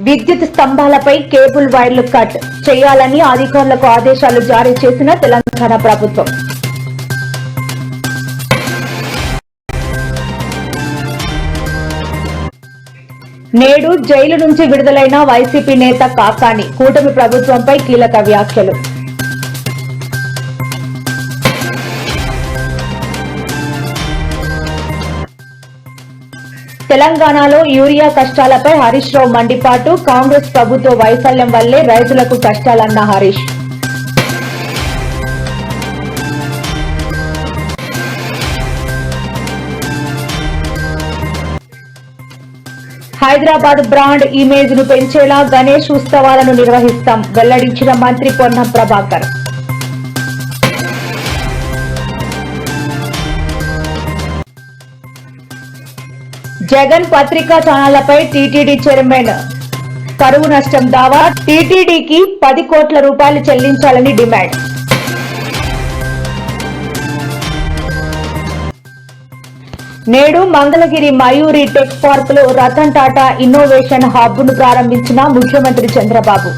విద్యుత్ స్తంభాలపై కేబుల్ వైర్లు కట్ చేయాలని అధికారులకు ఆదేశాలు జారీ చేసిన తెలంగాణ ప్రభుత్వం. నేడు జైలు నుంచి విడుదలైన వైసీపీ నేత కాకాని కూటమి ప్రభుత్వంపై కీలక వ్యాఖ్యలు. తెలంగాణలో యూరియా కష్టాలపై హరీష్ రావు మండిపాటు. కాంగ్రెస్ ప్రభుత్వ వైఫల్యం వల్లే రైతులకు కష్టాలన్న హరీష్. హైదరాబాద్ బ్రాండ్ ఇమేజ్ ను పెంచేలా గణేష్ ఉత్సవాలను నిర్వహిస్తాం వెల్లడించిన మంత్రి పొన్నం ప్రభాకర్. జగన్ పత్రికా ఛానళ్లపై టీటీడీ చైర్మన్ కరువు నష్టం దావా. టీటీడీకి 10 కోట్ల రూపాయలు చెల్లించాలని డిమాండ్. నేడు మంగళగిరి మయూరి టెక్ పార్క్ లో రతన్ టాటా ఇన్నోవేషన్ హబ్ ను ప్రారంభించిన ముఖ్యమంత్రి చంద్రబాబు.